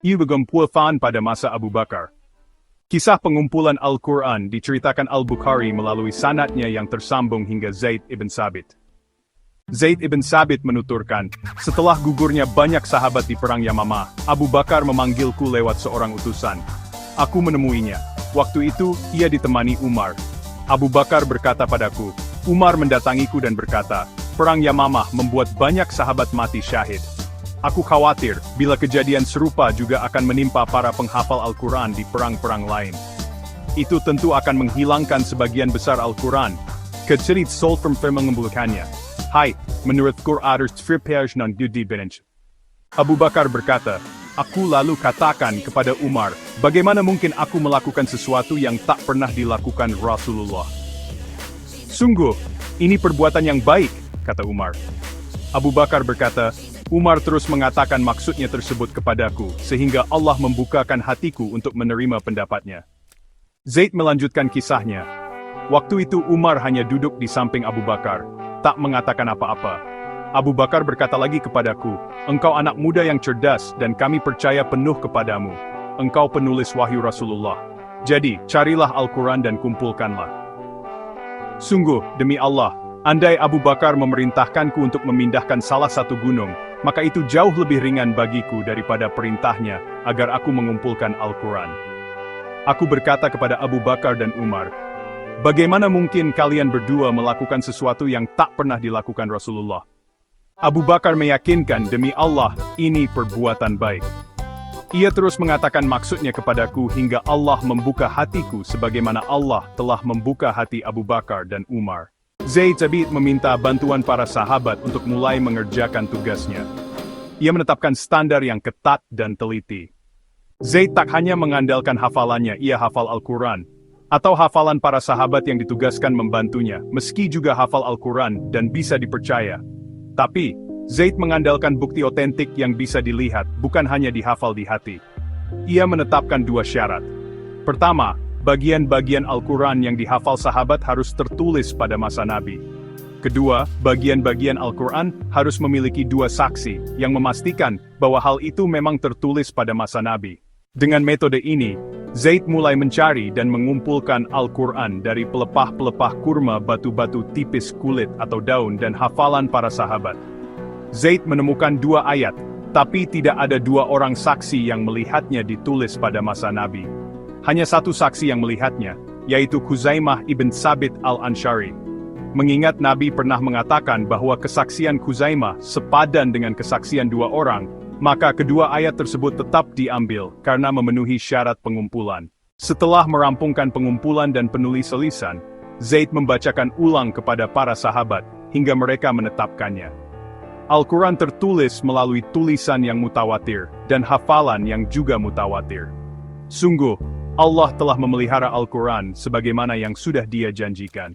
Ibn pada masa Abu Bakar. Kisah pengumpulan Al-Quran diceritakan Al-Bukhari melalui sanadnya yang tersambung hingga Zaid ibn Sabit. Zaid ibn Sabit menuturkan, setelah gugurnya banyak sahabat di perang Yamamah, Abu Bakar memanggilku lewat seorang utusan. Aku menemuinya. Waktu itu, ia ditemani Umar. Abu Bakar berkata padaku, Umar mendatangiku dan berkata, perang Yamamah membuat banyak sahabat mati syahid. Aku khawatir, bila kejadian serupa juga akan menimpa para penghafal Al-Quran di perang-perang lain. Itu tentu akan menghilangkan sebagian besar Al-Quran. Kecerit Solfram mengembulkannya. Hai, menurut Qur'an non Gudi Bench. Abu Bakar berkata, aku lalu katakan kepada Umar, bagaimana mungkin aku melakukan sesuatu yang tak pernah dilakukan Rasulullah? Sungguh, ini perbuatan yang baik, kata Umar. Abu Bakar berkata, Umar terus mengatakan maksudnya tersebut kepadaku, sehingga Allah membukakan hatiku untuk menerima pendapatnya. Zaid melanjutkan kisahnya. Waktu itu Umar hanya duduk di samping Abu Bakar, tak mengatakan apa-apa. Abu Bakar berkata lagi kepadaku, engkau anak muda yang cerdas dan kami percaya penuh kepadamu. Engkau penulis wahyu Rasulullah. Jadi, carilah Al-Quran dan kumpulkanlah. Sungguh, demi Allah, andai Abu Bakar memerintahkanku untuk memindahkan salah satu gunung, maka itu jauh lebih ringan bagiku daripada perintahnya agar aku mengumpulkan Al-Quran. Aku berkata kepada Abu Bakar dan Umar, bagaimana mungkin kalian berdua melakukan sesuatu yang tak pernah dilakukan Rasulullah? Abu Bakar meyakinkan demi Allah, ini perbuatan baik. Ia terus mengatakan maksudnya kepadaku hingga Allah membuka hatiku sebagaimana Allah telah membuka hati Abu Bakar dan Umar. Zaid Sabit meminta bantuan para sahabat untuk mulai mengerjakan tugasnya. Ia menetapkan standar yang ketat dan teliti. Zaid tak hanya mengandalkan hafalannya, ia hafal Al-Quran, atau hafalan para sahabat yang ditugaskan membantunya, meski juga hafal Al-Quran dan bisa dipercaya. Tapi, Zaid mengandalkan bukti otentik yang bisa dilihat, bukan hanya dihafal di hati. Ia menetapkan dua syarat. Pertama, bagian-bagian Al-Quran yang dihafal sahabat harus tertulis pada masa Nabi. Kedua, bagian-bagian Al-Quran harus memiliki dua saksi, yang memastikan bahwa hal itu memang tertulis pada masa Nabi. Dengan metode ini, Zaid mulai mencari dan mengumpulkan Al-Quran dari pelepah-pelepah kurma, batu-batu tipis kulit atau daun dan hafalan para sahabat. Zaid menemukan dua ayat, tapi tidak ada dua orang saksi yang melihatnya ditulis pada masa Nabi. Hanya satu saksi yang melihatnya, yaitu Khuzaimah ibn Sabit al-Anshari. Mengingat Nabi pernah mengatakan bahwa kesaksian Khuzaimah sepadan dengan kesaksian dua orang, maka kedua ayat tersebut tetap diambil karena memenuhi syarat pengumpulan. Setelah merampungkan pengumpulan dan penulis-tulisan, Zaid membacakan ulang kepada para sahabat, hingga mereka menetapkannya. Al-Quran tertulis melalui tulisan yang mutawatir, dan hafalan yang juga mutawatir. Sungguh, Allah telah memelihara Al-Quran sebagaimana yang sudah Dia janjikan.